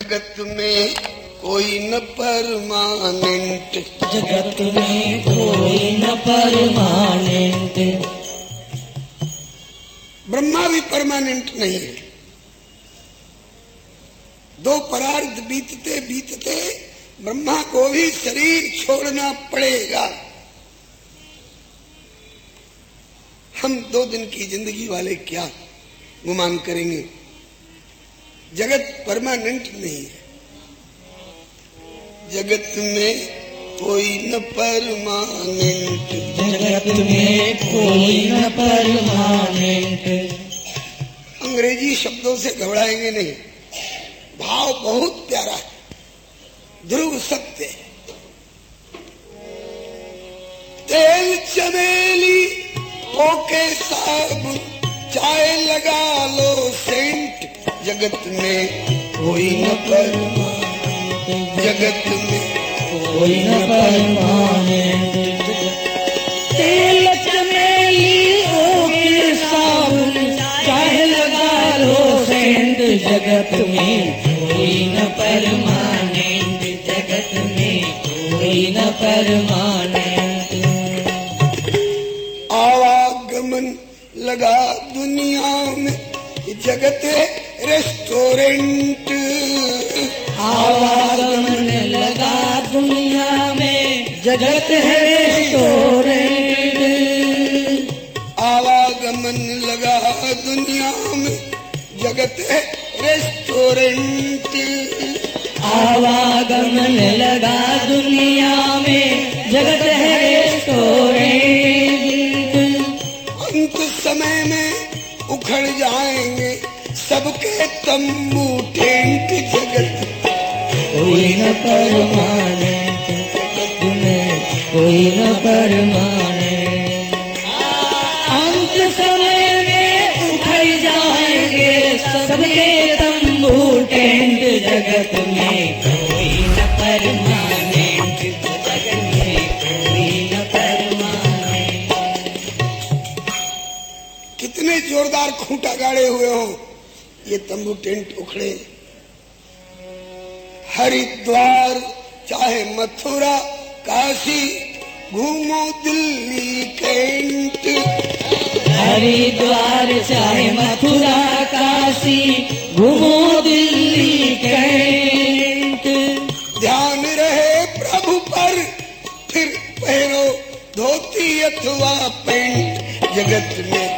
जगत में कोई न परमानेंट, जगत में कोई न परमानेंट। ब्रह्मा भी परमानेंट नहीं है। दो परार्ध बीतते बीतते ब्रह्मा को भी शरीर छोड़ना पड़ेगा। हम 2 दिन की जिंदगी वाले क्या गुमान करेंगे। जगत परमानेंट नहीं है। जगत में कोई न परमानेंट, जगत में कोई न परमानेंट। अंग्रेजी शब्दों से घबराएंगे नहीं, भाव बहुत प्यारा है, ध्रुव सत्य है। तेल चमेली ओके साबुन चाय लगा लो सेंट, जगत में कोई न परमानेंट, जगत में कोई न परमानेंट। तेल चमेली ओके साबुन चाय लगा लो सेंट, जगत में कोई न परमानेंट, जगत में कोई न परमानेंट। आवागमन लगा दुनिया में, जगत है रेस्टोरेंट। आवागमन लगा दुनिया में, जगत है रेस्टोरेंट। आवागमन लगा दुनिया में, जगत है रेस्टोरेंट। आवागमन लगा दुनिया में, जगत है रेस्टोरेंट। अंत समय में उखड़ जाएंगे सबके तंबू टेंट, जगत कोई न परमानेंट, जगत में कोई न परमानेंट। अंत समय में उखड़ जाएंगे सबके तंबू टेंट, जगत में कोई न परमानेंट, जगत में कोई न परमानेंट। कितने जोरदार खूंटा गाड़े हुए हो, ये तंबू टेंट उखड़े। हरिद्वार चाहे मथुरा काशी, घूमो दिल्ली कैंट। हरिद्वार चाहे मथुरा काशी, घूमो दिल्ली कैंट। ध्यान रहे प्रभु पर, फिर पहनो धोती अथवा पैंट, जगत में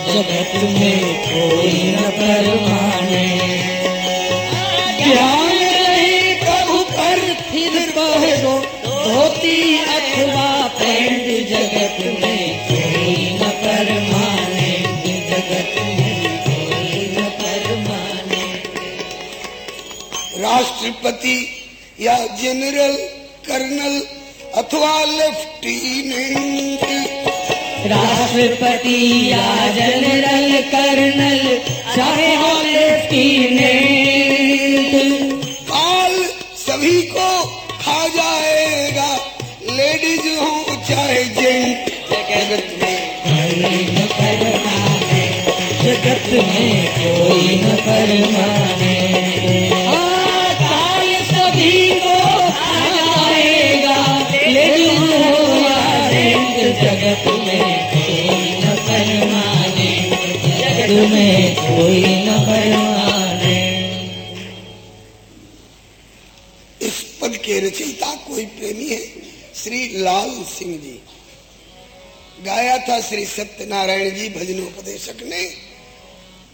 जगत में कोई न परमानेंट। ध्यान रहे प्रभु पर, फिर पहनो धोती अथवा पैंट, जगत में कोई न परमानेंट, जगत में कोई न परमानेंट। राष्ट्रपति या जनरल कर्नल अथवा लेफ्टिनेंट। राष्ट्रपति या जनरल कर्नल चाहे हो लेफ्टिनेंट। काल सभी को खा जाएगा, लेडीज हो चाहे जेंट, जगत में कोई न परमानेंट, जगत में कोई न परमानेंट। काल सभी को खा जाएगा, लेडीज हो या जेंट, जगत में कोई न परमानेंट, जगत में कोई न परमानेंट। इस पद के रचयिता कोई प्रेमी है, श्री लाल सिंह जी। गाया था श्री सत्यनारायण जी भजनोपदेशक ने,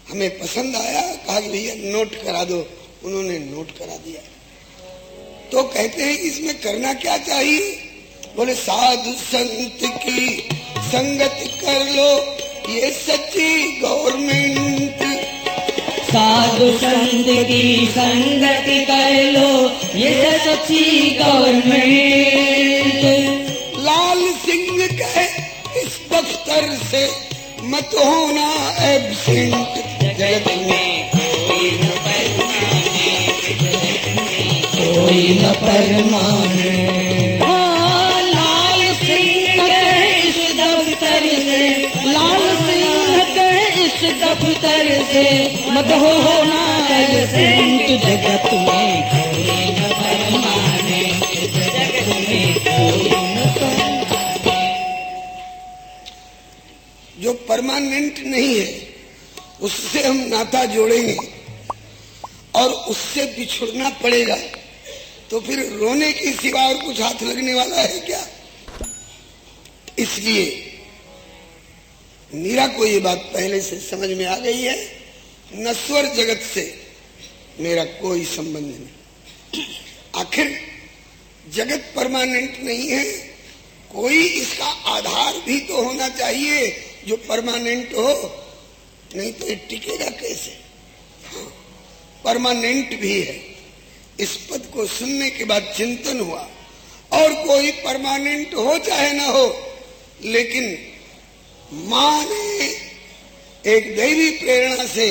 हमें पसंद आया, कहा कि भैया नोट करा दो, उन्होंने नोट करा दिया। तो कहते हैं कि इसमें करना क्या चाहिए? बोले साधु संत की संगत कर लो, ये सच्ची गवर्नमेंट। साधु संत की संगति कर लो, ये सच्ची गवर्नमेंट। लाल सिंह कहे इस दफ्तर से मत होना एब्सेंट, जगत में कोई न परमानेंट, कोई न परमानेंट। लाल सिंह के इस दफ्तर से, लाल सिंह के इस दफ्तर तर से मत होना एब्सेंट, जगत में कोई न परमानेंट, जगत में कोई न परमानेंट। जो परमानेंट नहीं है उससे हम नाता जोड़ेंगे और उससे बिछुड़ना पड़ेगा, तो फिर रोने की सिवा और कुछ हाथ लगने वाला है क्या? इसलिए मीरा को ये बात पहले से समझ में आ गई है, नश्वर जगत से मेरा कोई संबंध नहीं। आखिर जगत परमानेंट नहीं है, कोई इसका आधार भी तो होना चाहिए जो परमानेंट हो, नहीं तो ये टिकेगा कैसे? हाँ, परमानेंट भी है। इस पद को सुनने के बाद चिंतन हुआ, और कोई परमानेंट हो चाहे ना हो, लेकिन मां ने एक दैवी प्रेरणा से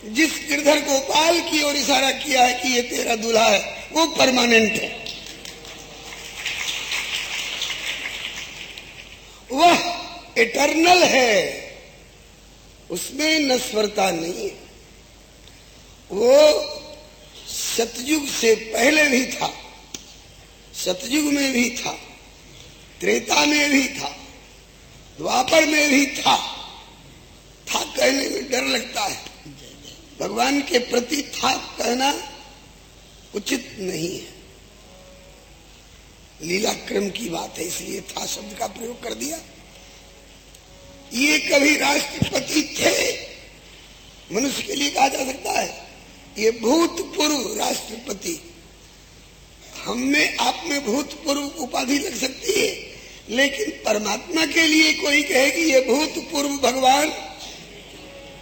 जिस गिरधर गोपाल की ओर इशारा किया है कि ये तेरा दूल्हा है, वो परमानेंट है, वह इटर्नल है, उसमें नश्वरता नहीं है। वो सतयुग से पहले भी था, सतयुग में भी था, त्रेता में भी था, द्वापर में भी था कहने में डर लगता है, भगवान के प्रति था कहना उचित नहीं है, लीला क्रम की बात है, इसलिए था शब्द का प्रयोग कर दिया। ये कभी राष्ट्रपति थे, मनुष्य के लिए कहा जा सकता है, ये भूतपूर्व राष्ट्रपति। हम में आप में भूतपूर्व उपाधि लग सकती है, लेकिन परमात्मा के लिए कोई कहे कि ये भूतपूर्व भगवान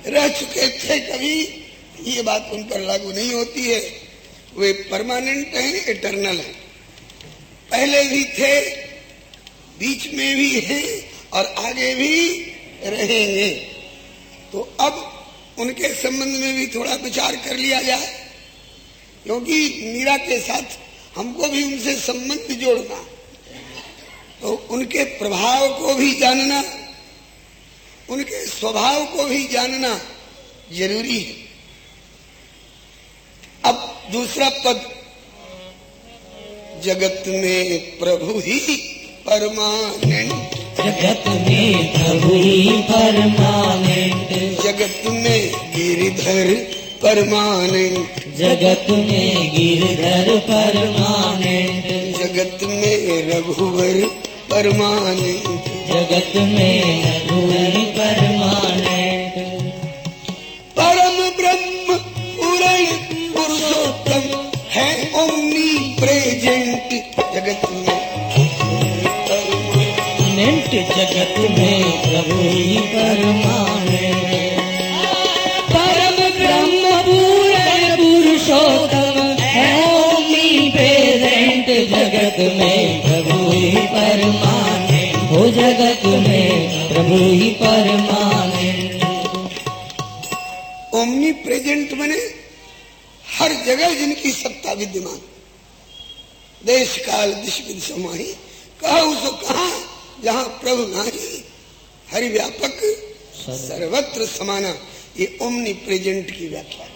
रह चुके थे कभी, ये बात उन पर लागू नहीं होती है। वे परमानेंट हैं, इटर्नल हैं, पहले भी थे, बीच में भी हैं और आगे भी रहेंगे। तो अब उनके संबंध में भी थोड़ा विचार कर लिया जाए, क्योंकि मीरा के साथ हमको भी उनसे संबंध जोड़ना, तो उनके प्रभाव को भी जानना, उनके स्वभाव को भी जानना जरूरी है। अब दूसरा पद, जगत में प्रभु ही परमानेंट, जगत में प्रभु ही परमानेंट, जगत में गिरधर परमानेंट, जगत में गिरधर परमानेंट, जगत में रघुवर परमानेंट, जगत में रघुवर परमानेंट, परम ब्रह्म पूर्ण पुरुषोत्तम है ओमनी प्रेजेंट, जगत में परमानेंट, जगत में प्रभु ही परमानेंट, परम ब्रह्म पूर्ण पुरुषोत्तम है ओमनी प्रेजेंट, जगत में प्रभु ही परमानेंट, हो जगत में प्रभु ही परमानेंट। ओमनी प्रेजेंट बने हर जगह जिनकी सत्ता विद्यमान, देश काल दिश विद समाही, कहा उसको कहा जहां प्रभु नाही, हरि व्यापक सर्वत्र समाना, ये ओमनी प्रेजेंट की व्याख्या।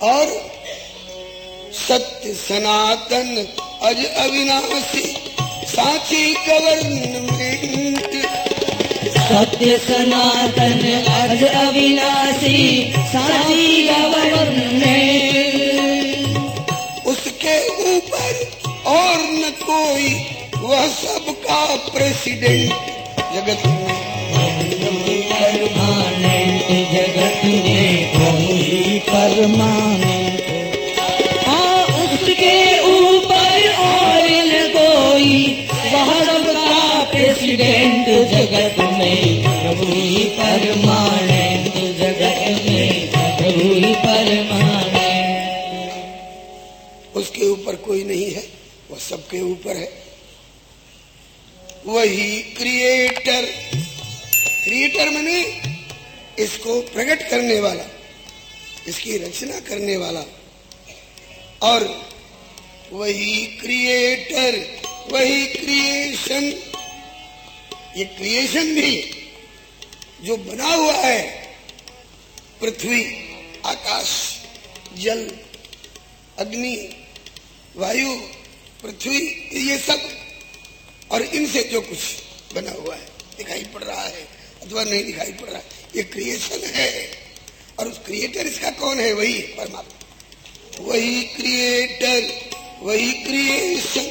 और सत्य सनातन अज अविनाशी साची गवर्नमेंट, सत्य सनातन अज अविनाशी साची गवर्नमेंट, उसके ऊपर और न कोई, वह सबका प्रेसिडेंट, जगत में परमानेंट, जगत में प्रभु ही परमानेंट, हाँ उसके ऊपर और न कोई, वह सबका प्रेसिडेंट, जगत में प्रभु ही परमानेंट, जगत में प्रभु ही परमानेंट। उसके ऊपर कोई नहीं है, वह सबके ऊपर है। वही क्रिएटर, क्रिएटर माने इसको प्रकट करने वाला, इसकी रचना करने वाला, और वही क्रिएटर, वही क्रिएशन। ये क्रिएशन भी जो बना हुआ है पृथ्वी, आकाश, जल, अग्नि, वायु, पृथ्वी, ये सब और इनसे जो कुछ बना हुआ है, दिखाई पड़ रहा है अथवा नहीं दिखाई पड़ रहा है, ये क्रिएशन है। और उस क्रिएटर इसका कौन है? वही परमात्मा, वही क्रिएटर, वही क्रिएशन,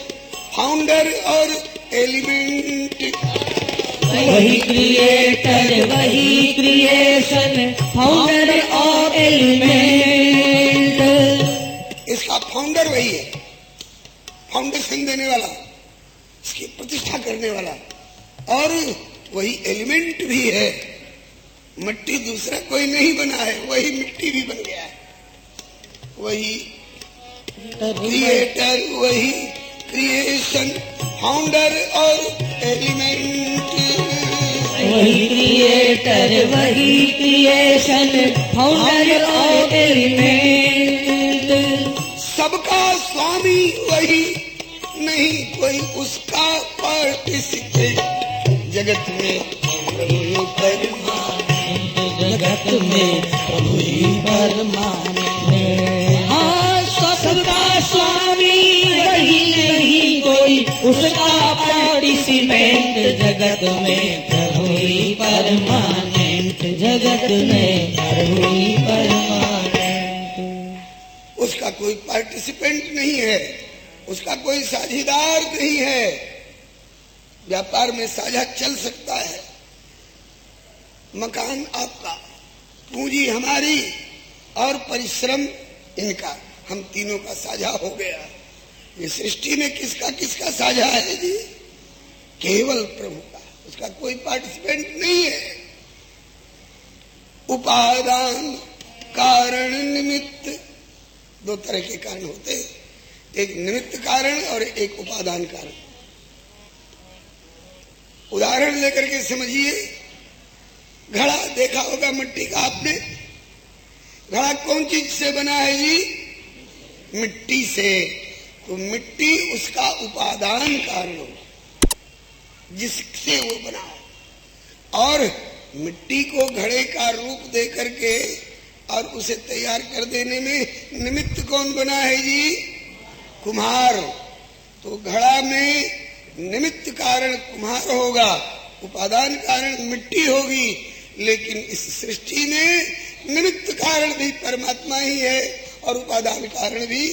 फाउंडर और एलिमेंट। वही क्रिएटर, वही क्रिएशन, फाउंडर और एलिमेंट। इसका फाउंडर वही है, फाउंडेशन देने वाला, इसकी प्रतिष्ठा करने वाला, और वही एलिमेंट भी है। मिट्टी दूसरा कोई नहीं बना है, वही मिट्टी भी बन गया है। वही क्रिएटर, वही क्रिएशन, फाउंडर और एलिमेंट। वही क्रिएटर, वही क्रिएशन, फाउंडर और एलिमेंट। सबका स्वामी वही, नहीं कोई उसका पार्टिसिपेट। जगत में प्रभु ही परमानंद, जगत में प्रभु ही परमानंद। हाँ, सबका स्वामी वही, नहीं कोई उसका पार्टिसिपेंट। जगत में प्रभु ही परमानेंट, जगत में प्रभु ही परमानेंट। उसका कोई पार्टिसिपेंट नहीं है, उसका कोई साझीदार नहीं है। व्यापार में साझा चल सकता है, मकान आपका, पूंजी हमारी और परिश्रम इनका, हम तीनों का साझा हो गया। ये सृष्टि में किसका किसका साझा है जी? केवल प्रभु का, उसका कोई पार्टिसिपेंट नहीं है। उपादान कारण निमित्त, दो तरह के कारण होते हैं, एक निमित्त कारण और एक उपादान कारण। उदाहरण लेकर के समझिए, घड़ा देखा होगा मिट्टी का आपने। घड़ा कौन चीज से बना है जी? मिट्टी से। तो मिट्टी उसका उपादान कारण हो, जिससे वो बना है। और मिट्टी को घड़े का रूप दे करके और उसे तैयार कर देने में निमित्त कौन बना है जी? कुम्हार। तो घड़ा में निमित्त कारण कुम्हार होगा, उपादान कारण मिट्टी होगी, लेकिन इस सृष्टि में निमित्त कारण भी परमात्मा ही है और उपादान कारण भी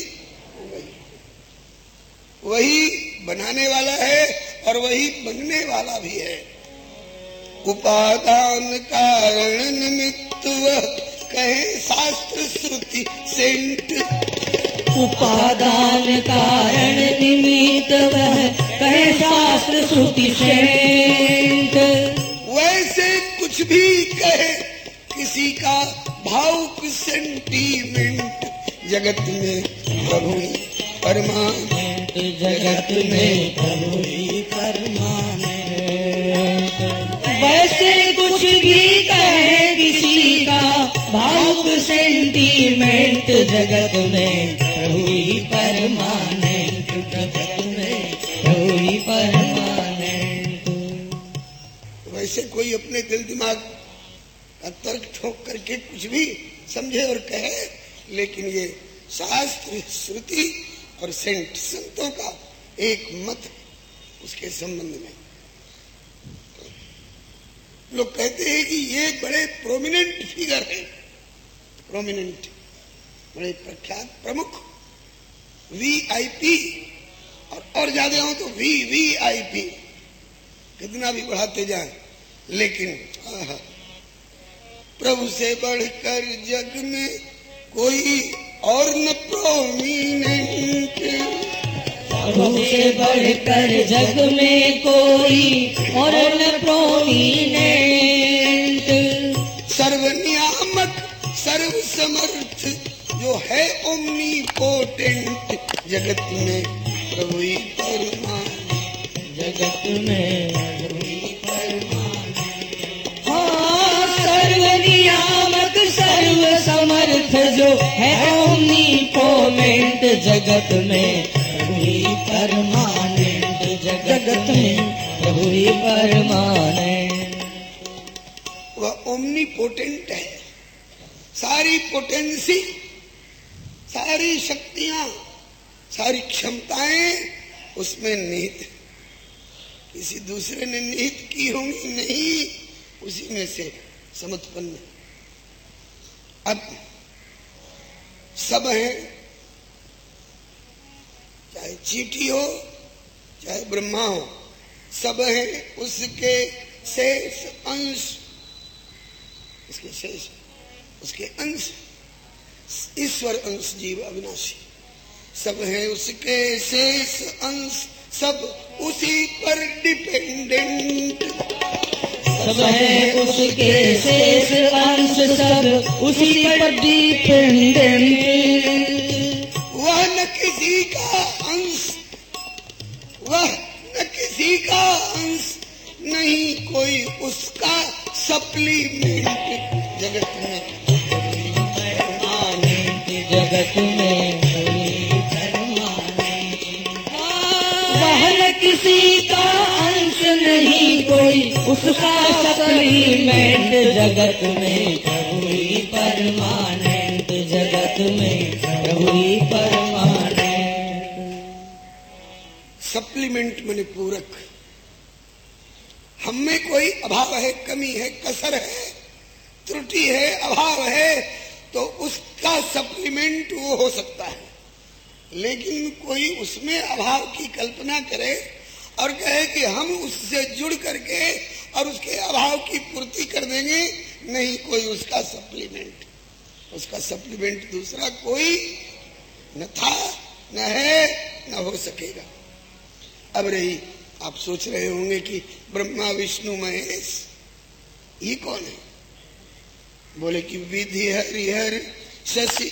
वही बनाने वाला है और वही बनने वाला भी है। उपादान कारण निमित्त वह कहे शास्त्र श्रुति सेंट। उपादान कारण निमित्त वह कहे शास्त्र श्रुति सेंट। वैसे कुछ भी कहे किसी का भावुक सेंटीमेंट, जगत में प्रभु ही परमानेंट, जगत में प्रभु ही परमानेंट। वैसे कुछ भी कहे किसी का भावुक सेंटीमेंट, जगत में प्रभु ही परमानेंट, जगत में प्रभु ही परमानेंट। वैसे कोई अपने दिल दिमाग का तर्क ठोक करके कुछ भी समझे और कहे, लेकिन ये शास्त्र श्रुति और सेंट, संतों का एक मत उसके संबंध में। लोग कहते हैं कि ये बड़े प्रोमिनेंट फिगर है, प्रोमिनेंट, बड़े प्रख्यात प्रमुख, वीआईपी, और ज्यादा हो तो वीवीआईपी, कितना भी बढ़ाते जाएं। लेकिन प्रभु से बढ़कर जग में कोई और न प्रोमिनेंट, प्रभु से बढ़कर जग में कोई और न प्रोमिनेंट। सर्वनियामक सर्व समर्थ जो है ओमनीपोटेंट, जगत में प्रभु ही परमानेंट, जगत में प्रभु ही परमानेंट। हाँ, सर्वनियामक सर्व समर्थ जो है ओमनीपोटेंट, जगत में प्रभु ही परमानेंट, जगत में प्रभु ही परमानेंट। वह ओमनीपोटेंट है, सारी पोटेंसी, सारी शक्तियां, सारी क्षमताएं उसमें निहित। किसी दूसरे ने निहित की होंगी नहीं, उसी में से समुत्पन्न। अब सब है, चाहे चींटी हो चाहे ब्रह्मा हो, सब है उसके शेष अंश, उसके शेष, उसके अंश, ईश्वर अंश जीव अविनाशी। सब है उसके शेष अंश, सब उसी पर डिपेंडेंट। सब है उसके शेष अंश, सब उसी पर डिपेंडेंट। वह न किसी का अंश, वह न किसी का अंश, नहीं कोई उसका सप्लीमेंट। जगत में परमानेंट, जगत में वह न किसी का अंश, नहीं कोई उसका सप्लीमेंट। जगत में प्रभु ही परमानेंट, जगत में प्रभु ही परमानेंट। सप्लीमेंट माने पूरक। हम में कोई अभाव है, कमी है, कसर है, त्रुटि है, अभाव है, तो उसका सप्लीमेंट वो हो सकता है। लेकिन कोई उसमें अभाव की कल्पना करे और कहे कि हम उससे जुड़ करके और उसके अभाव की पूर्ति कर देंगे, नहीं कोई उसका सप्लीमेंट। उसका सप्लीमेंट दूसरा कोई न था, न है, न हो सकेगा। अब रही, आप सोच रहे होंगे कि ब्रह्मा विष्णु महेश ये कौन है? बोले कि विधि हरिहर शशि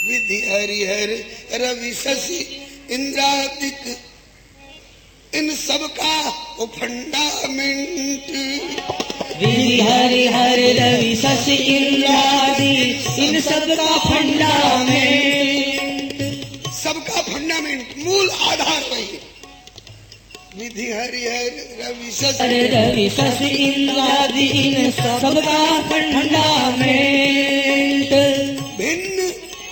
विधि हरिहर रवि शशि इंद्रादिक, इन सब का वो फंडामेंट। विधि हरिहर रवि शशि इंद्रादि, इन सब का फंडामेंट। सबका फंडामेंट, मूल आधार वही है। विधि हरिहर रवि शशि इंद्रादि, इन सब का फंडामेंट। भिन्न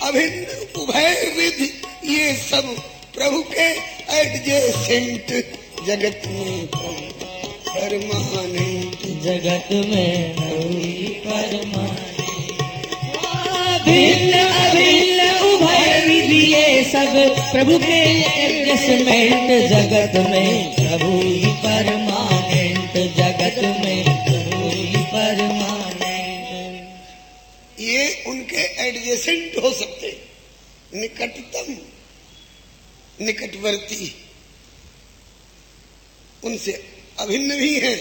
अभिन्न उभय विधि, ये सब प्रभु के एडजेसेंट। जगत में परमानेंट, जगत में परमानेंट। भिन्न अभिन्न उभय विधि, ये सब प्रभु के एडजस्टमेंट। जगत में प्रभु ही परमानेंट, जगत में प्रभु ही परमानेंट। ये उनके एडजेसेंट हो सकते, निकटतम, निकटवर्ती, उनसे अभिन्न भी है।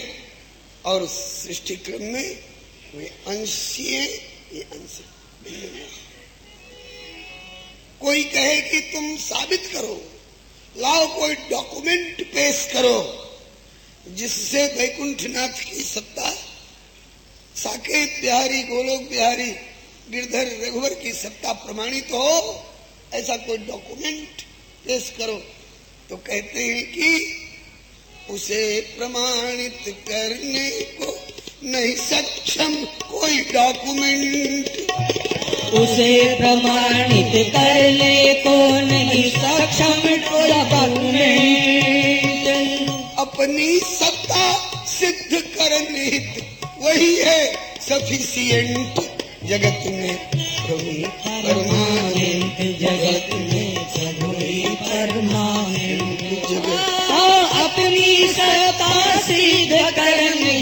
और सृष्टि क्रम में वे अंशीय, ये अंश भिन्न है। कोई कहे कि तुम साबित करो, लाओ कोई डॉक्यूमेंट पेश करो जिससे वैकुंठनाथ की सत्ता, साकेत बिहारी, गोलोक बिहारी, गिरधर रघुवर की सत्ता प्रमाणित हो, ऐसा कोई डॉक्यूमेंट पेश करो। तो कहते हैं कि उसे प्रमाणित करने को नहीं सक्षम कोई डॉक्यूमेंट। उसे प्रमाणित करने को नहीं सक्षम कोई डॉक्यूमेंट। अपनी सत्ता सिद्ध करने वही है सफिशिएंट। जगत में प्रभु परमानेंट, जगत में प्रभु परमानेंट। जगत अपनी सत्ता सिद्ध करने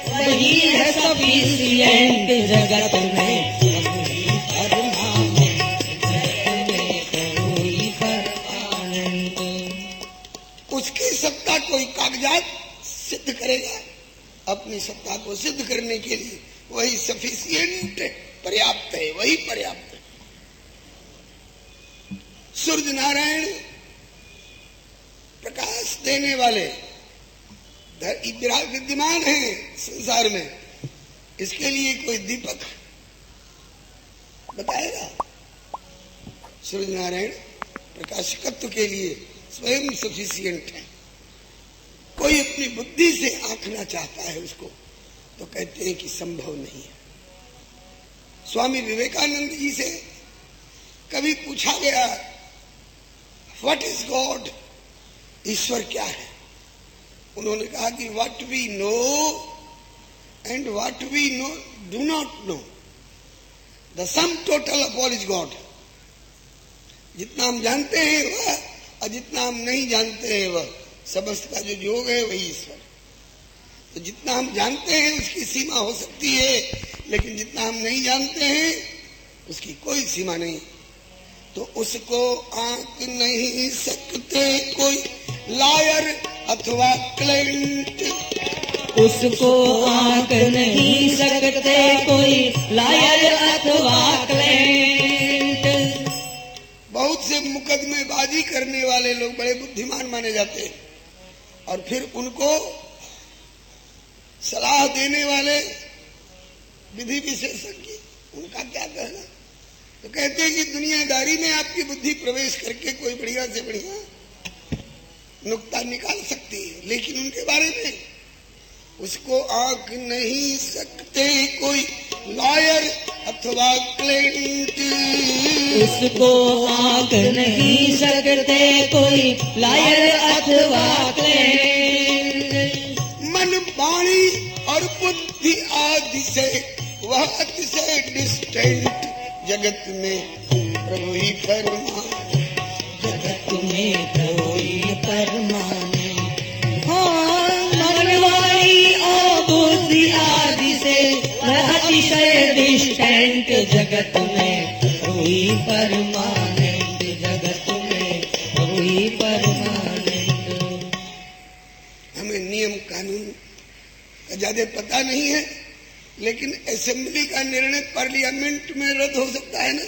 वही है सफिशिएंट। जगत में प्रभु परमानेंट, जगत में प्रभु परमानेंट। उसकी सत्ता कोई कागजात सिद्ध करेगा, अपनी सत्ता को सिद्ध करने के लिए वही सफिशिएंट, पर्याप्त है, वही पर्याप्त है। सूर्य नारायण प्रकाश देने वाले विद्यमान हैं संसार में, इसके लिए कोई दीपक बताएगा? सूर्य नारायण प्रकाशकत्व के लिए स्वयं सफिशिएंट है। कोई अपनी बुद्धि से आंकना चाहता है उसको, तो कहते हैं कि संभव नहीं है। स्वामी विवेकानंद जी से कभी पूछा गया, व्हाट इज गॉड, ईश्वर क्या है? उन्होंने कहा कि what we know and what we know do not know, the sum total of all is God. जितना हम जानते हैं वह, और जितना हम नहीं जानते हैं वह, समस्त का जो योग है वही ईश्वर। तो जितना हम जानते हैं उसकी सीमा हो सकती है, लेकिन जितना हम नहीं जानते हैं उसकी कोई सीमा नहीं। तो उसको आंक नहीं सकते कोई लायर अथवा क्लेंट, उसको आंक नहीं सकते कोई लायर अथवा क्लेंट। बहुत से मुकदमेबाजी करने वाले लोग बड़े बुद्धिमान माने जाते हैं, और फिर उनको सलाह देने वाले विधि विशेषज्ञ, उनका क्या कहना? तो कहते हैं कि दुनियादारी में आपकी बुद्धि प्रवेश करके कोई बढ़िया से बढ़िया नुक्ता निकाल सकती है, लेकिन उनके बारे में उसको आंक नहीं सकते कोई लॉयर अथवा क्लेंट, उसको आंक नहीं सकते कोई लायर अथवा क्लेंट। मन वाणी और बुद्धि आदि से वह अतिशय डिस्टेंट, जगत में प्रभु ही परमाने, जगत में प्रभु ही परमाने। हाँ, मन वाणी और बुद्धि आदि से वह अतिशय डिस्टेंट, जगत में प्रभु ही परमानेंट, जगत में प्रभु ही परमानेंट। हमें नियम कानून का ज्यादा पता नहीं है, लेकिन असेंबली का निर्णय पार्लियामेंट में रद्द हो सकता है ना।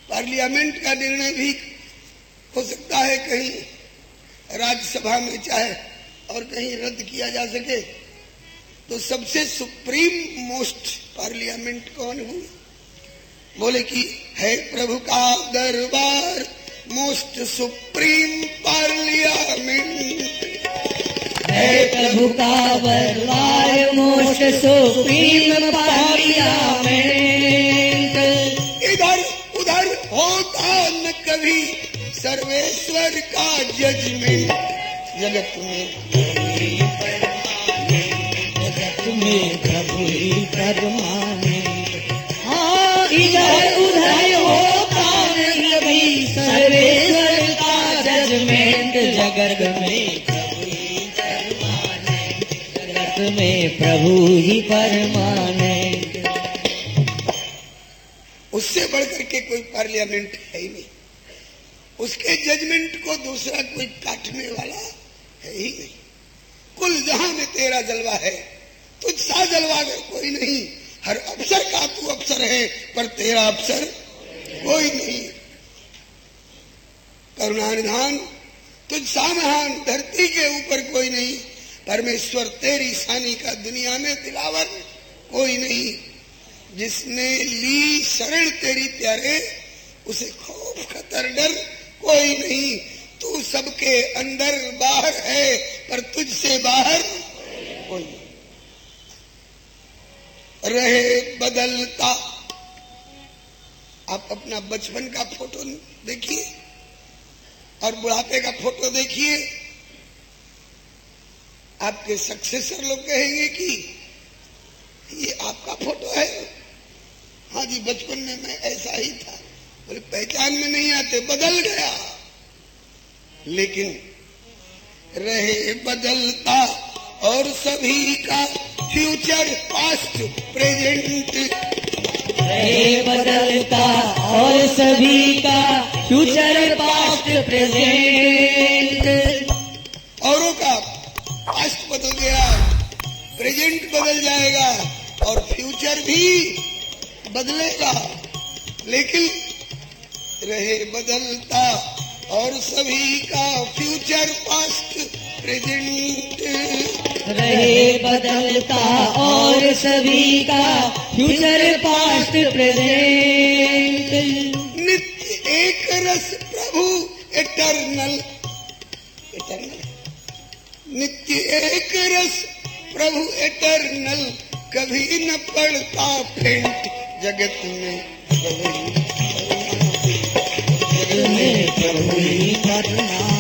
पार्लियामेंट का निर्णय भी हो सकता है कहीं राज्यसभा में चाहे, और कहीं रद्द किया जा सके। तो सबसे सुप्रीम मोस्ट पार्लियामेंट कौन हुई? बोले कि है प्रभु का दरबार मोस्ट सुप्रीम पार्लियामेंट, है प्रभु का दरबार मोस्ट सुप्रीम पार्लियामेंट। इधर उधर होता न कभी सर्वेश्वर का जजमेंट, जगत में प्रभु ही परमानेंट। हाँ, इधर उधर होता नहीं कभी सर्वेश्वर का जजमेंट, जगत में प्रभु ही परमानेंट, जगत में प्रभु ही परमानेंट। उससे बढ़कर के कोई पार्लियामेंट है ही नहीं। उसके जजमेंट को दूसरा कोई काटने वाला है ही नहीं। कुल जहां में तेरा जलवा है, तुझसा जलवागर कोई नहीं। हर अफसर का तू अफसर है, पर तेरा अफसर कोई नहीं। करुणानिधान तुझसा महान धरती के ऊपर कोई नहीं। परमेश्वर तेरी शानी का दुनिया में दिलावर कोई नहीं। जिसने ली शरण तेरी प्यारे, उसे खौफ खतर डर कोई नहीं। तू सबके अंदर बाहर है, पर तुझसे बाहर कोई नहीं। रहे बदलता। आप अपना बचपन का फोटो देखिए और बुढ़ापे का फोटो देखिए। आपके सक्सेसर लोग कहेंगे कि ये आपका फोटो है। हाँ जी, बचपन में मैं ऐसा ही था। बोले पहचान में नहीं आते, बदल गया। लेकिन रहे बदलता और सभी का फ्यूचर पास्ट प्रेजेंट, रहे बदलता और सभी का फ्यूचर पास्ट प्रेजेंट। औरों का पास्ट बदल गया, प्रेजेंट बदल जाएगा और फ्यूचर भी बदलेगा। लेकिन रहे बदलता और सभी का फ्यूचर पास्ट प्रेजेंट, रहे बदलता और सभी का फ्यूचर पास्ट प्रेजेंट। नित्य एक रस प्रभु इटर्नल, इटर्नल नित्य एक रस प्रभु इटर्नल, कभी न पड़ता फेंट। जगत में प्रभु ही प्रभु ही परमानंद।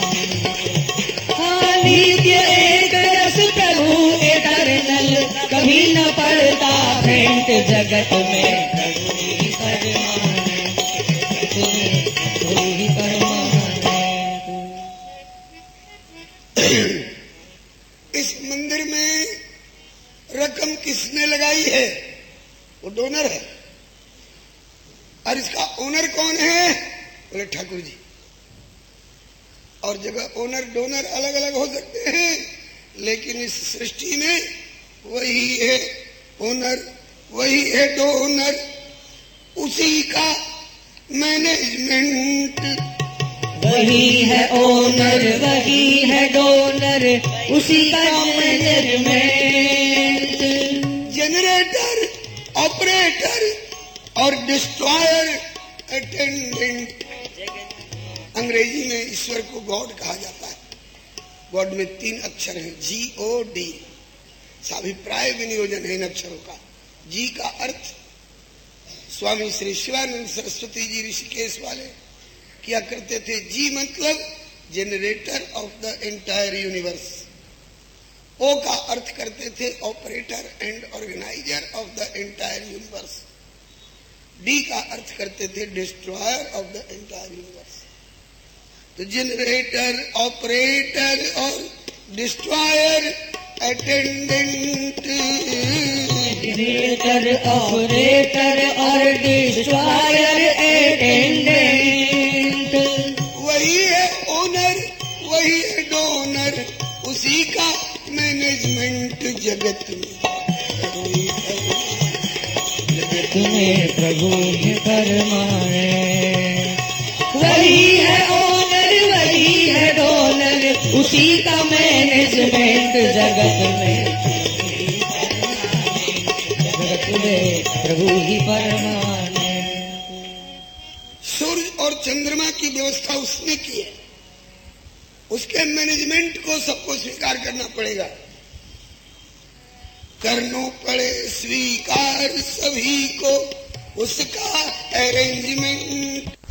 नित्य एक रस प्रभु एटर्नल, कभी न पड़ता फेंट जगत में प्रभु ही परमानंद, प्रभु ही परमानंद। इस मंदिर में रकम किसने लगाई है? वो डोनर है। और इसका ओनर कौन है? बोले ठाकुर जी। और जगह ओनर डोनर अलग अलग हो सकते हैं, लेकिन इस सृष्टि में वही है ओनर, वही है डोनर, उसी का मैनेजमेंट। वही है ओनर, वही है डोनर, उसी का मैनेजमेंट। जनरेटर, ऑपरेटर और डिस्ट्रॉयर, अटेंडेंट। अंग्रेजी में ईश्वर को गॉड कहा जाता है। गॉड में 3 अक्षर हैं, GOD। साभिप्राय विनियोजन है इन अक्षरों का। जी का अर्थ स्वामी श्री शिवानंद सरस्वती जी ऋषिकेश वाले किया करते थे। जी मतलब generator of the entire universe. O का अर्थ करते थे operator and organizer of the entire universe. D का अर्थ करते थे destroyer of the entire universe. तो जनरेटर, ऑपरेटर और डिस्ट्रॉयर, अटेंडेंट। जनरेटर, ऑपरेटर और डिस्ट्रॉयर, अटेंडेंट। वही है ओनर, वही है डोनर, उसी का मैनेजमेंट जगत में। जगत में प्रभु है परमानंद। वही है ओनर, वही है डोनर, उसी का मैनेजमेंट जगत में। जगत में प्रभु ही परमानंद। सूर्य और चंद्रमा की व्यवस्था उसने की है, उसके मैनेजमेंट को सबको स्वीकार करना पड़ेगा। करनो पड़े स्वीकार सभी को उसका अरेंजमेंट।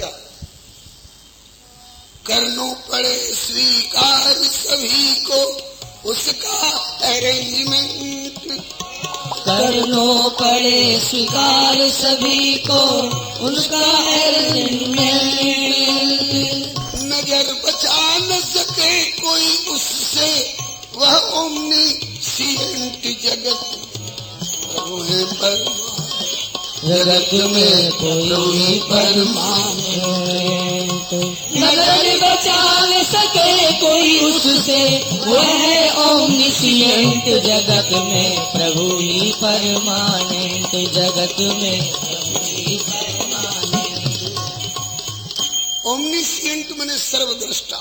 करनो पड़े स्वीकार सभी को उसका अरेंजमेंट। करनो पड़े स्वीकार सभी को उसका अरेंजमेंट। नजर बचा न सके कोई उससे, वह ओमनीशिएंट जगत प्रभु है परमानंद। जगत में कोई परमानंद। नजर बचा न सके कोई उससे, वह है ओमनीशिएंट जगत में प्रभु ही परमानंद। जगत में प्रभु ही परमानंद। ओमनीशिएंट मने सर्वद्रष्टा,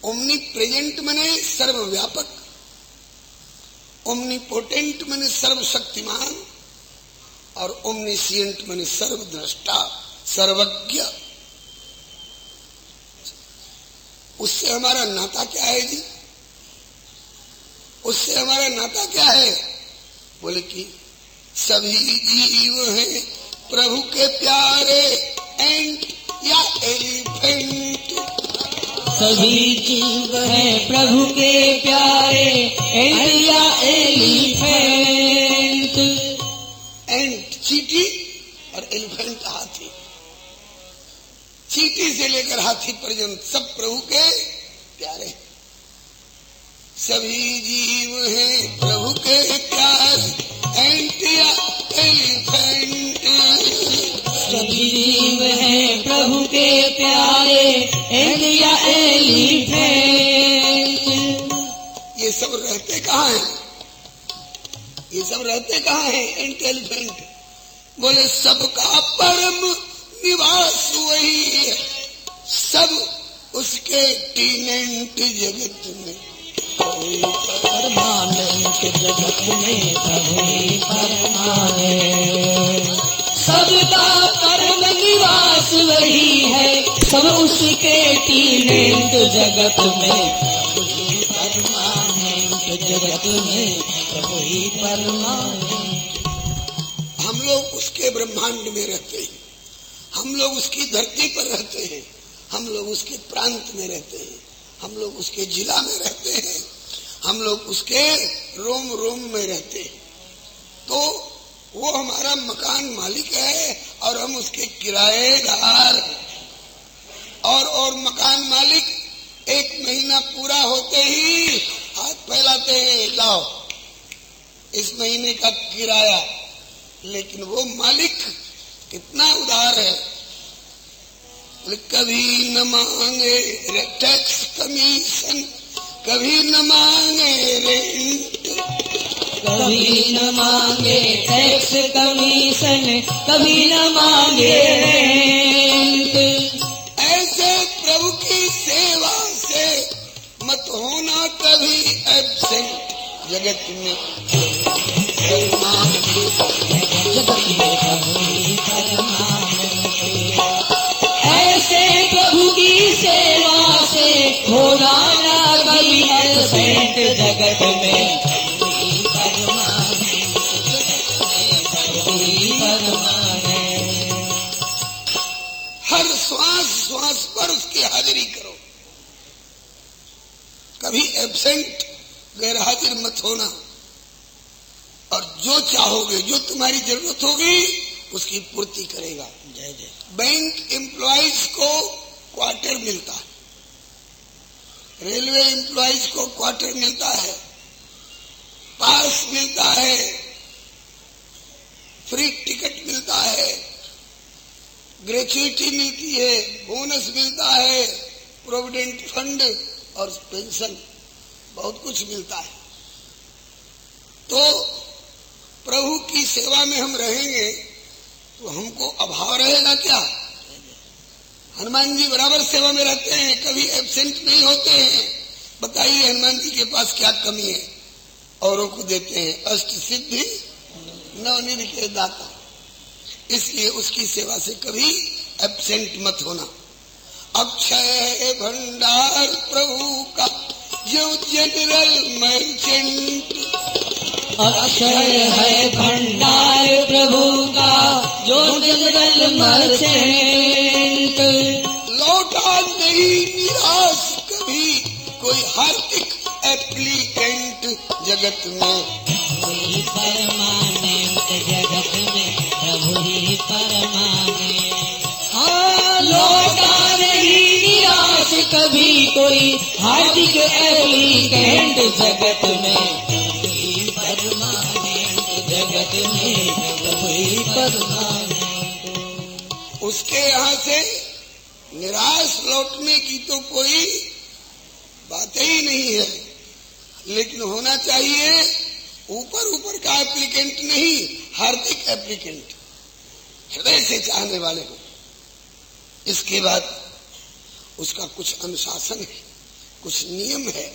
ओमनी प्रेजेंट मने सर्वव्यापक, ओमनीपोटेंट मने सर्वशक्तिमान और ओमनीशिएंट मने सर्वद्रष्टा, सर्वज्ञ। उससे हमारा नाता क्या है जी? उससे हमारा नाता क्या है? बोले कि सभी जीव हैं प्रभु के प्यारे, एंट या एलिफेंट। सभी जीव हैं प्रभु के प्यारे, एंट या एलिफेंट। एंट चींटी और एलिफेंट हाथी। चींटी से लेकर हाथी पर्यंत सब प्रभु के प्यारे। सभी जीव हैं प्रभु के प्यारे, एंट या एलिफेंट। सभी जीव हैं प्रभु के प्यारे, एंट या एलिफेंट। ये सब रहते कहाँ हैं? ये सब रहते कहाँ हैं? एंट एलिफेंट। बोले सबका परम निवास वही है, सब उसके टीनेंट जगत में परमानंद। जगत में प्रभु ही परमानंद। सबका परम निवास वही है, सब उसके टीनेंट जगत में प्रभु ही परमानंद। जगत में प्रभु ही परमानंद। हम लोग उसके ब्रह्मांड में रहते हैं, हम लोग उसकी धरती पर रहते हैं, हम लोग उसके प्रांत में रहते हैं, हम लोग उसके जिला में रहते हैं, हम लोग उसके रोम रोम में रहते हैं। तो वो हमारा मकान मालिक है और हम उसके किराएदार हैं। और मकान मालिक 1 महीना पूरा होते ही हाथ फैलाते हैं, लाओ इस महीने का किराया। लेकिन वो मालिक कितना उदार है, कभी न मांगे टैक्स कमीशन, कभी न मांगे रेंट, कभी न मांगे टैक्स कमीशन, कभी न मांगे रेंट। ऐसे प्रभु की सेवा से मत होना कभी एब्सेंट। जगत में ऐसे प्रभु की सेवा से होना ना कभी एब्सेंट। जगत में हर श्वास श्वास पर उसकी हाजिरी करो, कभी एब्सेंट गैर हाजिर मत होना। और जो चाहोगे, जो तुम्हारी जरूरत होगी उसकी पूर्ति करेगा। जय जय। बैंक एम्प्लॉइज को क्वार्टर मिलता है, रेलवे एम्प्लॉइज को क्वार्टर मिलता है, पास मिलता है, फ्री टिकट मिलता है, ग्रेच्युटी मिलती है, बोनस मिलता है, प्रोविडेंट फंड और पेंशन, बहुत कुछ मिलता है। तो प्रभु की सेवा में हम रहेंगे तो हमको अभाव रहेगा क्या? हनुमान जी बराबर सेवा में रहते हैं, कभी एब्सेंट नहीं होते हैं। बताइए हनुमान जी के पास क्या कमी है? औरों को देते हैं, अष्ट सिद्धि नवनिधि के दाता। इसलिए उसकी सेवा से कभी एब्सेंट मत होना। अक्षय भंडार प्रभु का जो जनरल मर्चेंट, अक्षय है भंडार प्रभु का जो जनरल मर्चेंट। लौटा नहीं निराश कभी कोई हार्दिक एप्लीकेंट। जगत में ही परमानेंट, जगत में प्रभु ही परमानेंट। हाँ, लौटा नहीं निराश कभी कोई हार्दिक एप्लीकेंट। जगत में परमानेंट, जगत में प्रभु ही परमानेंट। उसके यहाँ से निराश लौटने की तो कोई बात ही नहीं है, लेकिन होना चाहिए ऊपर ऊपर का एप्लीकेंट नहीं, हार्दिक एप्लीकेंट, हृदय से चाहने वाले को। इसके बाद उसका कुछ अनुशासन है, कुछ नियम है,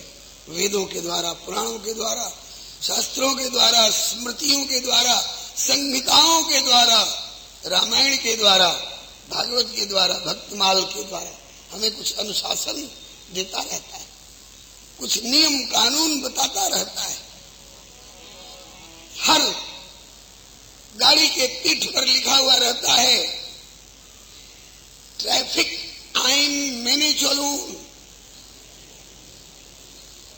वेदों के द्वारा, पुराणों के द्वारा, शास्त्रों के द्वारा, स्मृतियों के द्वारा, संहिताओं के द्वारा, रामायण के द्वारा, भागवत के द्वारा, भक्तमाल के द्वारा हमें कुछ अनुशासन देता रहता है, कुछ नियम कानून बताता रहता है। हर गाड़ी के पीठ पर लिखा हुआ रहता है, ट्रैफिक आइन मैंने चलूं,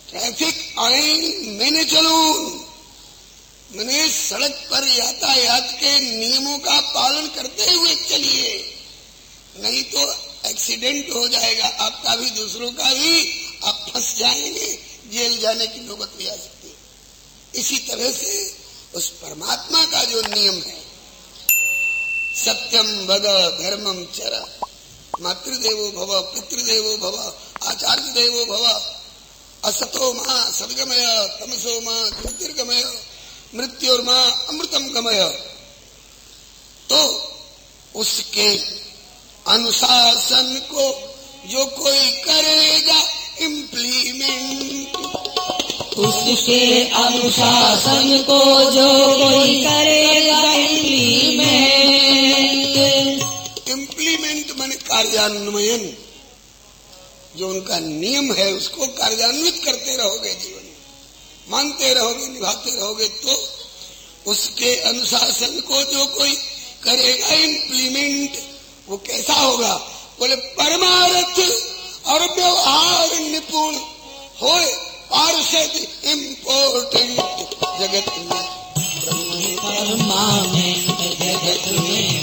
ट्रैफिक आइन मैंने चलूं। मैंने सड़क पर यातायात के नियमों का पालन करते हुए चलिए, नहीं तो एक्सीडेंट हो जाएगा आपका भी, दूसरों का भी, आप फंस जाएंगे, जेल जाने की नौबत भी आ सकती है। इसी तरह से उस परमात्मा का जो नियम है, सत्यम वद धर्मम चर, मातृदेवो भव, पितृदेवो भव, आचार्य देवो भव, असतो मां सद्गमय, तमसो मां ज्योतिर्गमय, मृत्योर्मा अमृतम गमय। तो उसके अनुशासन को जो कोई करेगा इम्प्लीमेंट, उसके अनुशासन को जो कोई करेगा इम्प्लीमेंट। इम्प्लीमेंट माने कार्यान्वयन। जो उनका नियम है उसको कार्यान्वित करते रहोगे, जीवन में मानते रहोगे, निभाते रहोगे, तो उसके अनुशासन को जो कोई करेगा इम्प्लीमेंट, वो कैसा होगा? बोले परमार्थ और व्यवहार निपुण होए पार्षद इम्पोर्टेंट जगत में परमानेंट, जगत में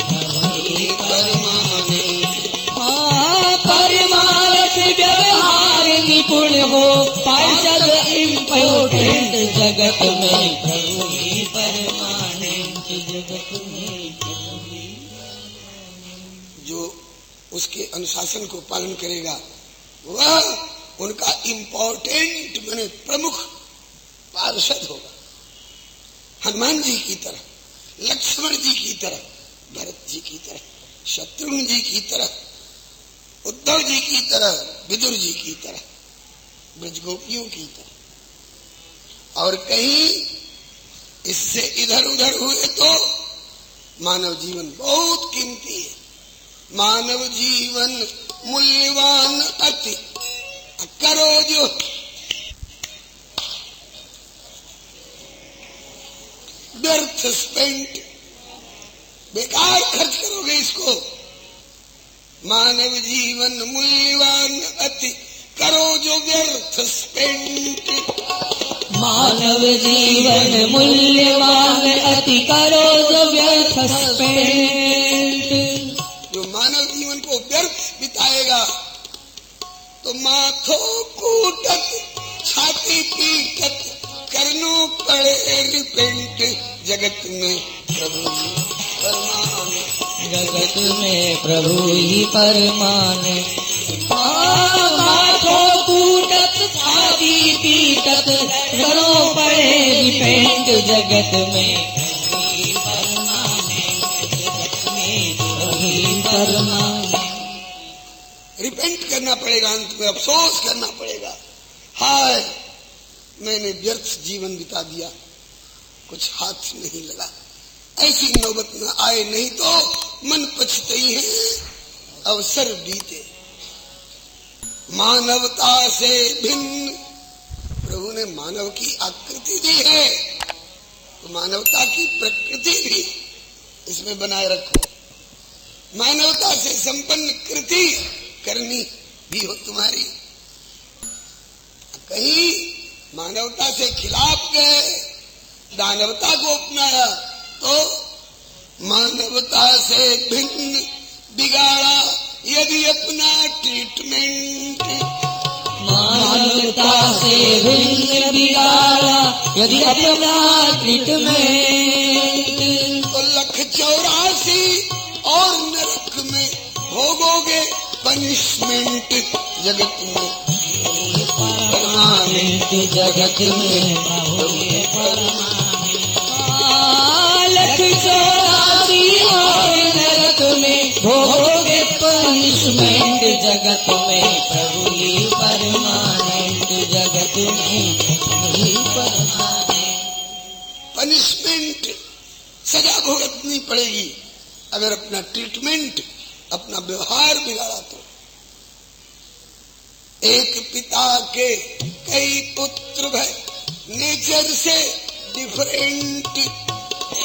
परमानेंट। परमार्थ व्यवहार निपुण हो पार्षद इम्पोर्टेंट जगत में प्रभु ही परमानेंट जगत में प्रभु ही। जो उसके अनुशासन को पालन करेगा वह उनका इम्पोर्टेंट माने प्रमुख पार्षद होगा। हनुमान जी की तरह, लक्ष्मण जी की तरह, भरत जी की तरह, शत्रुघ्न जी की तरह, उद्धव जी की तरह, विदुर जी की तरह, ब्रजगोपियों की तरह। और कहीं इससे इधर उधर हुए तो मानव जीवन बहुत कीमती है। मानव जीवन मूल्यवान अति, करो जो व्यर्थ स्पेंट, बेकार खर्च करोगे इसको। मानव जीवन मूल्यवान अति, करो जो व्यर्थ स्पेंट। मानव जीवन मूल्यवान अति, करो जो व्यर्थ स्पेंट। जो मानव जीवन को व्यर्थ बिताएगा तो माथो कूटत छाती पीटत करनो पड़े रिपेंट जगत में प्रभु परमाने। जगत में प्रभु ही परमाने। माथो कूटत छाती पीटत करनो पड़े रिपेंट जगत में प्रभु ही परमाने। जगत में प्रभु ही परमाने। रिपेंट करना पड़ेगा, अंत में अफसोस करना पड़ेगा, हाय मैंने व्यर्थ जीवन बिता दिया, कुछ हाथ नहीं लगा। ऐसी नौबत न आए, नहीं तो मन पछताई है, अवसर बीते। मानवता से भिन्न प्रभु ने मानव की आकृति दी है, तो मानवता की प्रकृति भी इसमें बनाए रखो। मानवता से संपन्न कृति करनी भी हो तुम्हारी। कहीं मानवता से खिलाफ गए, दानवता को अपनाया तो मानवता से भिन्न बिगाड़ा यदि अपना ट्रीटमेंट। मानवता से भिन्न बिगाड़ा यदि अपना ट्रीटमेंट। तो 184 और नरक में भोगोगे पनिशमेंट जगत में परमानेंट जगत में लाख 84 और नरक में भोगोगे पनिशमेंट जगत में प्रभु ही परमानेंट जगत में प्रभु ही परमानेंट। पनिशमेंट सजा भुगतनी पड़ेगी अगर अपना ट्रीटमेंट, अपना व्यवहार बिगाड़ा तो। एक पिता के कई पुत्र भय, नेचर से डिफरेंट।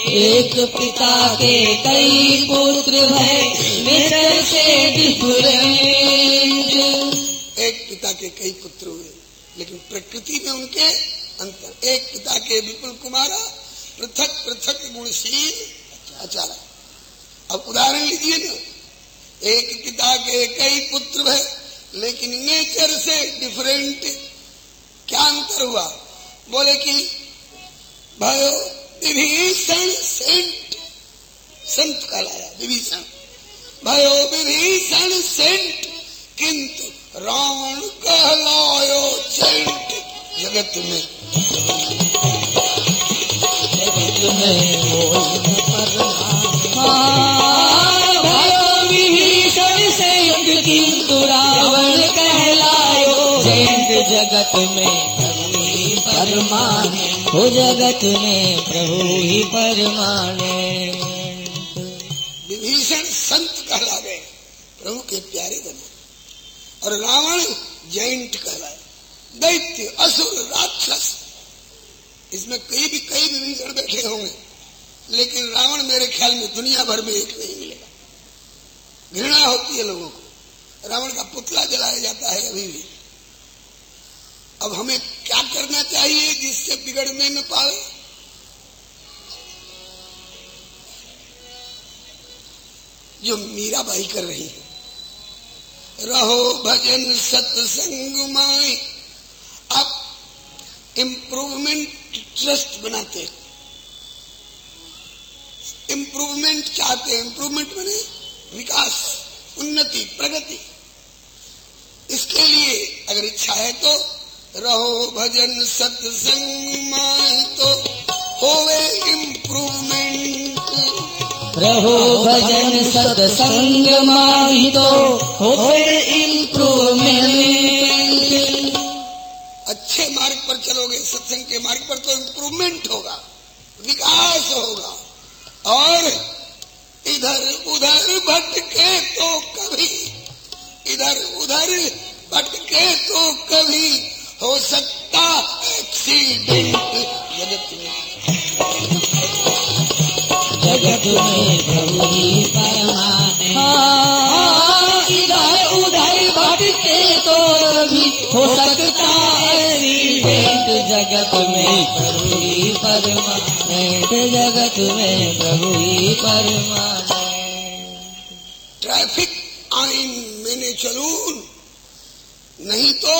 एक पिता के कई पुत्र भय, नेचर से डिफरेंट। एक पिता के कई पुत्र हुए लेकिन प्रकृति में उनके अंतर। एक पिता के विपुल कुमारा, पृथक पृथक गुणशील आचारा। अब उदाहरण लीजिए ना, एक पिता के कई पुत्र भय लेकिन नेचर से डिफरेंट। क्या अंतर हुआ? बोले कि भयो विभीषण सेंट, संत कहलाया विभीषण। भयो विभीषण सेंट किंतु रावण कहलायो जेंट जगत में। जगत में भयो विभीषण सेंट किंतु रावण कहलायो जेंट जगत में प्रभु ही परमानेंट। हो जगत में प्रभु ही परमानेंट। विभीषण संत कहला गए, प्रभु के प्यारे बने, और रावण जैंट कहलाए, दैत्य असुर राक्षस। इसमें कई विभीषण बैठे होंगे लेकिन रावण मेरे ख्याल में दुनिया भर में एक नहीं मिलेगा। घृणा होती है लोगों को, रावण का पुतला जलाया जाता है अभी भी। अब हमें क्या करना चाहिए जिससे बिगड़ने न पावे? जो मीराबाई कर रही है, रहो भजन सत्संग माई। आप इम्प्रूवमेंट ट्रस्ट बनाते हैं, इम्प्रूवमेंट चाहते हैं। इम्प्रूवमेंट माने विकास, उन्नति, प्रगति। इसके लिए अगर इच्छा है तो रहो भजन सत्संग माई तो होवे इम्प्रूवमेंट। रहो भजन सत्संग माई तो होवे इम्प्रूवमेंट। अच्छे मार्ग पर चलोगे, सत्संग के मार्ग पर, तो इम्प्रूवमेंट होगा, विकास होगा। और इधर उधर भटके तो कभी, इधर उधर भटके तो कभी हो सकता एक्सीडेंट। जगत में प्रभु ही परमानेंट। इधर उधर भटके तो कभी हो सकता एक्सीडेंट। जगत में प्रभु ही परमानेंट। जगत में प्रभु ही परमानेंट। ट्रैफिक आइन मैंने चलून, नहीं तो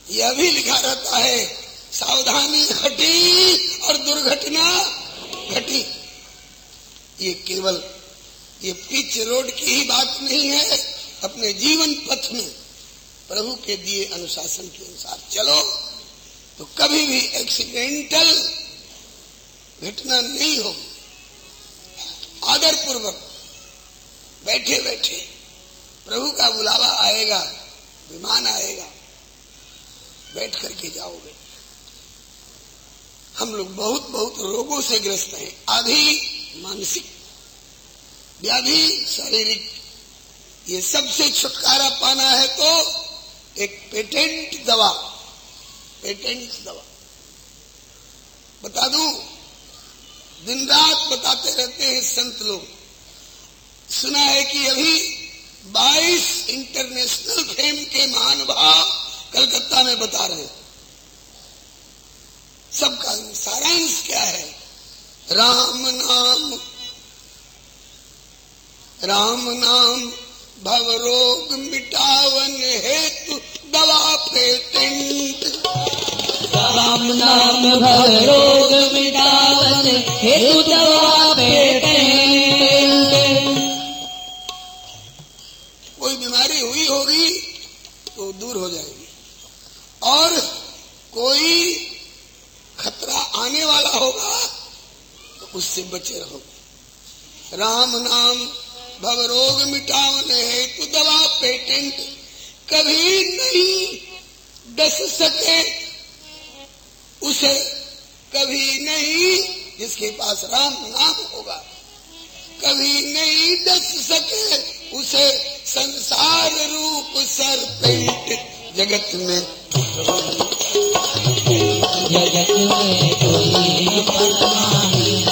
यह भी लिखा रहता है सावधानी हटी और दुर्घटना घटी। ये केवल ये पिच रोड की ही बात नहीं है। अपने जीवन पथ में प्रभु के दिए अनुशासन के अनुसार चलो तो कभी भी एक्सीडेंटल घटना नहीं होगी। आदर पूर्वक बैठे बैठे प्रभु का बुलावा आएगा, विमान आएगा, बैठ करके जाओगे। हम लोग बहुत बहुत रोगों से ग्रस्त हैं, आधी मानसिक, व्याधि शारीरिक। ये सबसे छुटकारा पाना है तो एक पेटेंट दवा, पेटेंट दवा बता दूं, दिन रात बताते रहते हैं संत लोग। सुना है कि अभी 22 इंटरनेशनल फेम के महानुभाव कलकत्ता में बता रहे हैं। सबका सारांश क्या है? राम नाम, राम नाम भव रोग मिटावन हेतु दवा पेटेंट। राम नाम भव रोग मिटावन हेतु दवा पेटेंट। कोई बीमारी हुई होगी तो दूर हो जाएगी, और कोई खतरा आने वाला होगा तो उससे बचे रहो। राम नाम भव रोग मिटावन हेतु दवा पेटेंट। कभी नहीं डस सके उसे, कभी नहीं, जिसके पास राम नाम होगा, कभी नहीं डस सके उसे संसार रूप सरपेंट। जगत में जगत में कोई परमानेंट।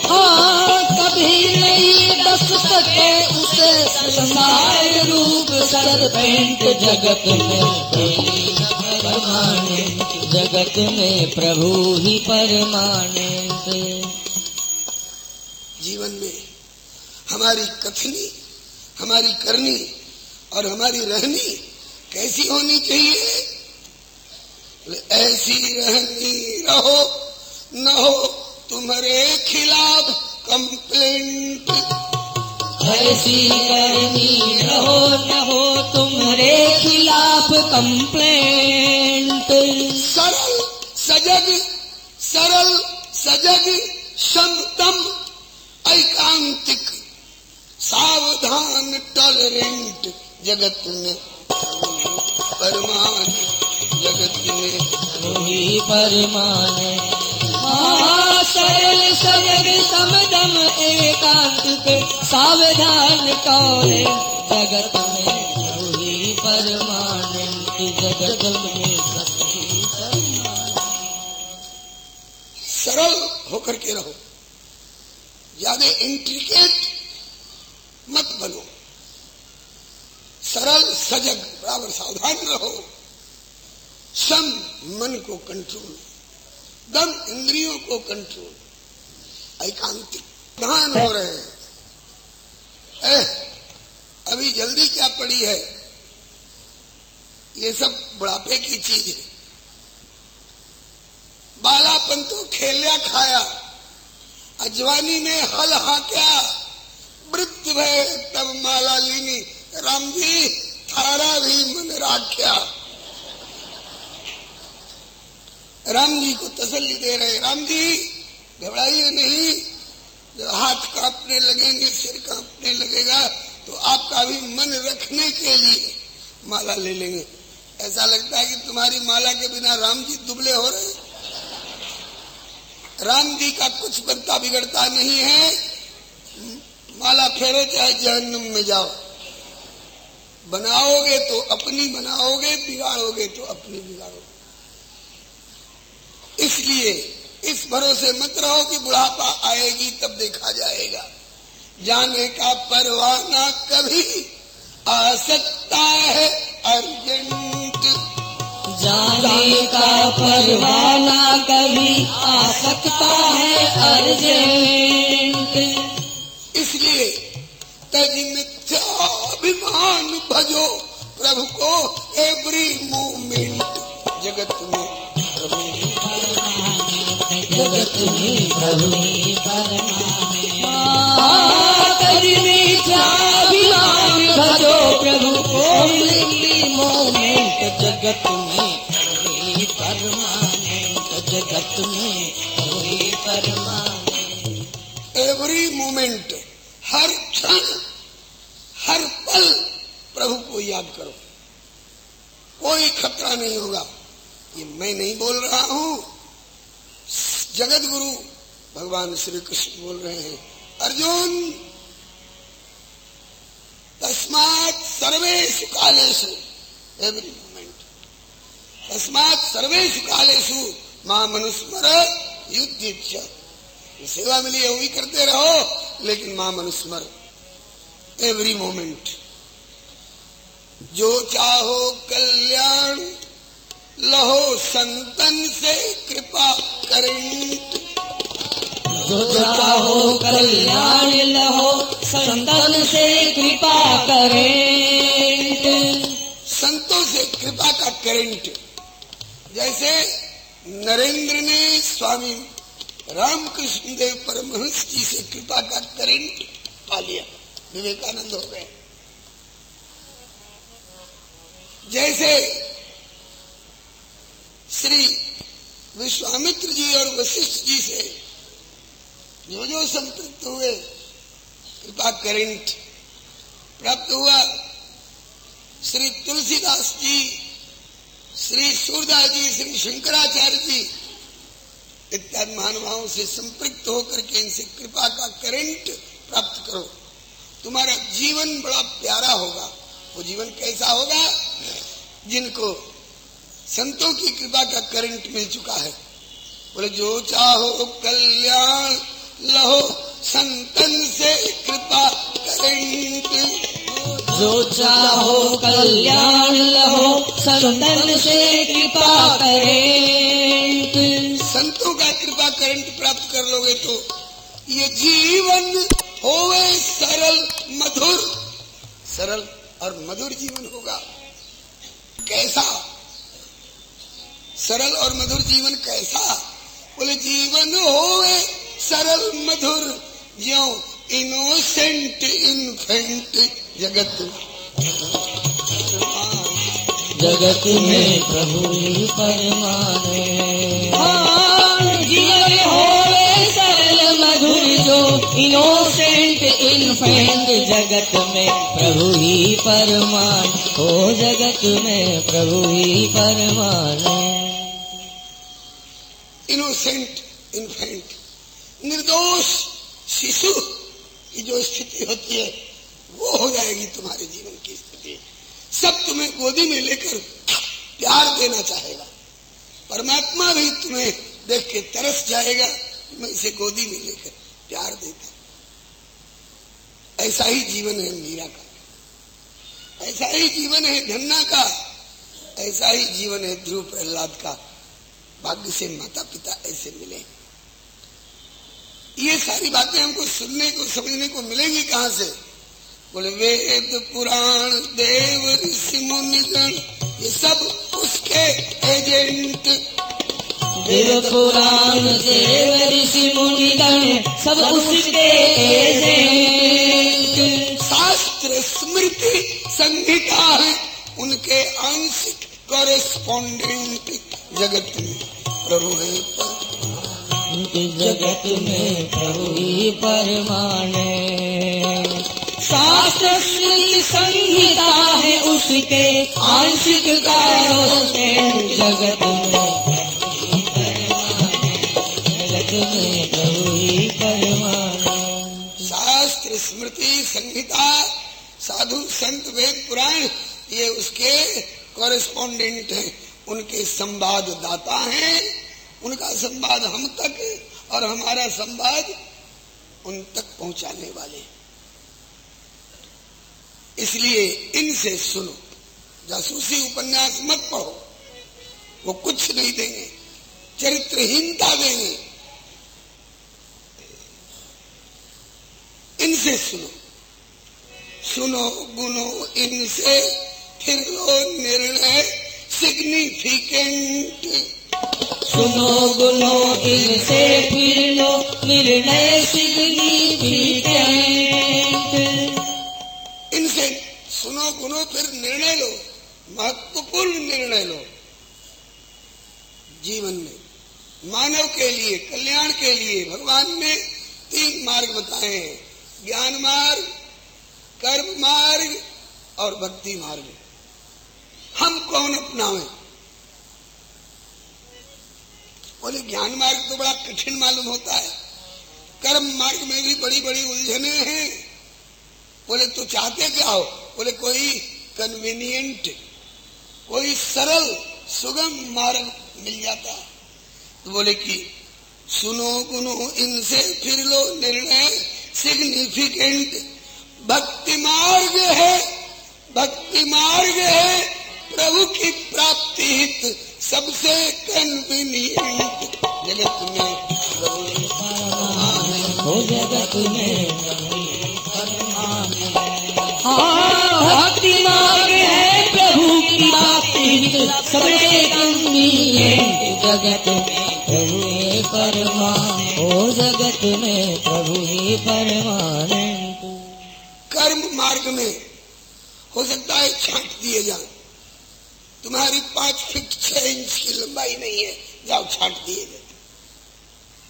हाँ, कभी नहीं डस सके उसे संसार रूप सरपेंट। जगत में कोई परमानेंट। जगत में प्रभु ही परमानेंट। जीवन में हमारी कथनी, हमारी करनी और हमारी रहनी कैसी होनी चाहिए? ऐसी रहनी रहो न हो तुम्हारे खिलाफ कंप्लेंट। ऐसी करनी रहो न हो तुम्हारे खिलाफ कंप्लेंट। सरल सजग, सरल सजग समतम एकांतिक सावधान टॉलरेंट। जगत में परमान, जगत में वही परमानेंट। सरल सजग समदम एकांतिक सावधान टॉलरेंट। जगत में वही परमानेंट। जगत में सभी। सरल होकर के रहो, ज्यादा इंट्रिकेट मत बनो, सरल सजग बराबर सावधान रहो। सम मन को कंट्रोल, दम इंद्रियों को कंट्रोल, एकांतिक ध्यान हो रहे हैं। अभी जल्दी क्या पड़ी है, ये सब बुढ़ापे की चीज है। बालापन तो खेलिया खाया, अजवानी में हल हाक्या, वृद्ध भय तब माला लीनी, राम जी थारा भी मन राख्या। राम जी को तसल्ली दे रहे, राम जी घबराइए नहीं, जब हाथ कांपने लगेंगे, सिर कांपने लगेगा, तो आपका भी मन रखने के लिए माला ले लेंगे। ऐसा लगता है कि तुम्हारी माला के बिना राम जी दुबले हो रहे। राम जी का कुछ बनता बिगड़ता नहीं है, माला फेरो चाहे जहन्नुम में जाओ। बनाओगे तो अपनी बनाओगे, बिगाड़ोगे तो अपनी बिगाड़ोगे। इसलिए इस भरोसे मत रहो कि बुढ़ापा आएगी तब देखा जाएगा। जाने का परवाना कभी आ सकता है अर्जेंट, जाने का परवाना कभी आ सकता है अर्जेंट। इसलिए तज मिथ्याभिमान भजो प्रभु को एवरी मोमेंट। जगत में प्रभु, जगत में प्रभु तज मिथ्याभिमान भजो प्रभु को एवरी मोमेंट। जगत में प्रभु परमानेंट, जगत में प्रभु परमानेंट। एवरी मोमेंट, हर क्षण हर पल प्रभु को याद करो, कोई खतरा नहीं होगा। ये मैं नहीं बोल रहा हूं, जगत गुरु भगवान श्री कृष्ण बोल रहे हैं। अर्जुन तस्मात् सर्वेषु कालेषु, एवरी मोमेंट, तस्मात् सर्वेषु कालेषु मामनुस्मर युध्येच्छ। सेवा मिली है वही करते रहो, लेकिन मामनुस्मर एवरी मोमेंट। जो चाहो कल्याण लहो संतन से कृपा करेंट। जो चाहो कल्याण लहो संतन से कृपा करेंट। संतों से कृपा का करेंट, जैसे नरेंद्र ने स्वामी रामकृष्ण देव परमहंस जी से कृपा का करेंट पा लिया, विवेकानंद हो गए। जैसे श्री विश्वामित्र जी और वशिष्ठ जी से जो जो संपृक्त हुए, कृपा करेंट प्राप्त हुआ। श्री तुलसीदास जी, श्री सूरदास जी, श्री शंकराचार्य जी इत्यादि महानुभावों से संपृक्त होकर के इनसे कृपा का करेंट प्राप्त करो, तुम्हारा जीवन बड़ा प्यारा होगा। वो जीवन कैसा होगा? जिनको संतों की कृपा का करंट मिल चुका है। बोले जो चाहो कल्याण लहो संतन से कृपा करंट। जो चाहो कल्याण लहो संतन से कृपा करेंट। संतों का कृपा करंट प्राप्त कर लोगे तो ये जीवन होवे सरल मधुर, सरल और मधुर जीवन होगा। कैसा सरल और मधुर जीवन? कैसा? बोले जीवन होवे सरल मधुर ज्यों इनोसेंट इन्फेंट जगत। जगत में प्रभु ही परमाने। जीवन होवे सरल मधुर जो इनोसेंट इन्फेंट। जगत में प्रभु ही परमान हो, जगत में प्रभु ही परमान। इनोसेंट इन्फेंट, निर्दोष शिशु की जो स्थिति होती है वो हो जाएगी तुम्हारे जीवन की स्थिति। सब तुम्हें गोदी में लेकर प्यार देना चाहेगा। परमात्मा भी तुम्हें देख के तरस जाएगा, मैं इसे गोदी में लेकर प्यार देता। ऐसा ही जीवन है मीरा का, ऐसा ही जीवन है धन्ना का, ऐसा ही जीवन है ध्रुव प्रहलाद का। भाग्य से माता पिता ऐसे मिले। ये सारी बातें हमको सुनने को समझने को मिलेंगी कहां से? बोले वेद पुराण देव ऋषि मुनिगण ये सब उसके एजेंट। वेद पुराण देव ऋषि मुनिगण सब उसके एजेंट। शास्त्र स्मृति संहिता है उनके आंशिक कॉरेस्पॉन्डेंट। जगत में प्रभु है जगत में प्रभु ही परमानेंट। शास्त्र स्मृति संहिता है उसके आंशिक कॉरेस्पॉन्डेंट। जगत में प्रभु ही परमानेंट। शास्त्र स्मृति संहिता साधु संत वेद पुराण ये उसके कॉरेस्पॉन्डेंट हैं, उनके संवाददाता हैं। उनका संवाद हम तक और हमारा संवाद उन तक पहुंचाने वाले। इसलिए इनसे सुनो, जासूसी उपन्यास मत पढ़ो, वो कुछ नहीं देंगे, चरित्रहीनता देंगे। इनसे सुनो, सुनो गुनो इनसे फिर लो निर्णय सिग्निफिकेंट। सुनो गुनो इनसे फिर लो निर्णय सिग्निफिकेंट। इनसे सुनो गुनो फिर निर्णय लो, महत्वपूर्ण निर्णय लो। जीवन में मानव के लिए कल्याण के लिए भगवान ने 3 मार्ग बताए हैं, ज्ञान मार्ग, कर्म मार्ग और भक्ति मार्ग। हम कौन अपनावें? बोले ज्ञान मार्ग तो बड़ा कठिन मालूम होता है, कर्म मार्ग में भी बड़ी बड़ी उलझने हैं। बोले तो चाहते क्या हो? बोले कोई कन्वीनियंट, कोई सरल सुगम मार्ग मिल जाता। तो बोले कि सुनो गुनो इनसे फिर लो निर्णय सिग्निफिकेंट। भक्ति मार्ग है, भक्ति मार्ग है प्रभु की प्राप्ति हित सबसे कन्वीनियंट। जगत में हो जगत में भक्ति मार्ग है प्रभु की प्राप्ति हित सबसे कन्वीनियंट। जगत में प्रभु ही परमानेंट। हो जगत में प्रभु ही परमानेंट। कर्म मार्ग में हो सकता है छांट दिए जाए, तुम्हारी 5 फीट 6 इंच की लंबाई नहीं है, जाओ छांट दिए गए।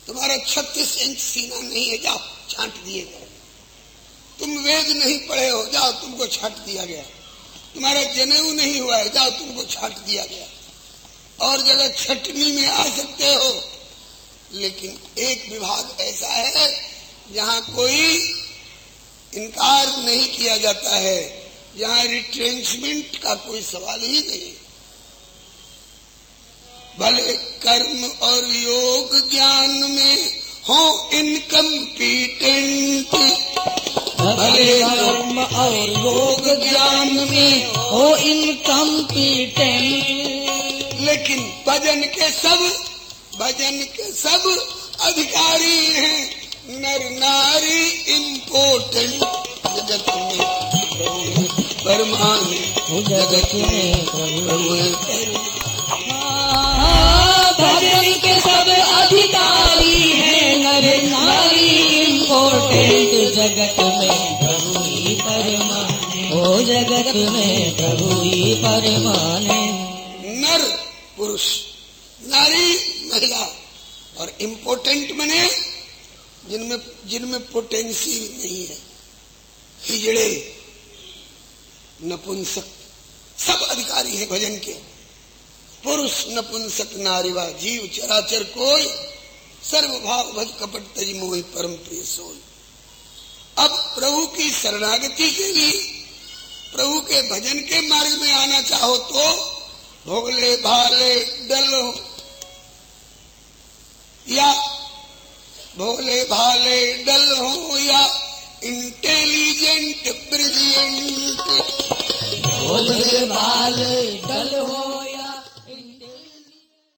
तुम्हारा 36 इंच सीना नहीं है, जाओ छांट दिए गए। तुम वेद नहीं पढ़े हो, जाओ तुमको छांट दिया गया। तुम्हारा जनेऊ नहीं हुआ है, जाओ तुमको छांट दिया गया। और जगह छटनी में आ सकते हो, लेकिन एक विभाग ऐसा है जहां कोई इनकार नहीं किया जाता है, जहां रिट्रेंचमेंट का कोई सवाल ही नहीं। भले कर्म और योग ज्ञान में हो इनकम्पीटेंट। भले कर्म और योग ज्ञान में हो इनकम्पीटेंट। लेकिन भजन के सब अधिकारी हैं, नर नारी इम्पोर्टेंट। जगत में परमानेंट। जगत में प्रभु भजन के सब अधिकारी हैं, नर नारी इम्पोर्टेंट। जगत में प्रभु ही परमानेंट। हो जगत में प्रभु ही परमानेंट। नर पुरुष, नारी महिला, और इम्पोर्टेंट मने जिनमें पोटेंसी नहीं है, हिजड़े नपुंसक सब अधिकारी है भजन के। पुरुष नपुंसक नारीवा जीव चराचर कोई, सर्वभाव भज कपट तज मोहि परम प्रिय सोई। अब प्रभु की शरणागति के लिए, प्रभु के भजन के मार्ग में आना चाहो तो भोगले भाले डलो, या भोले भाले डल हो या इंटेलिजेंट ब्रिलियंट बोल बाल डल हो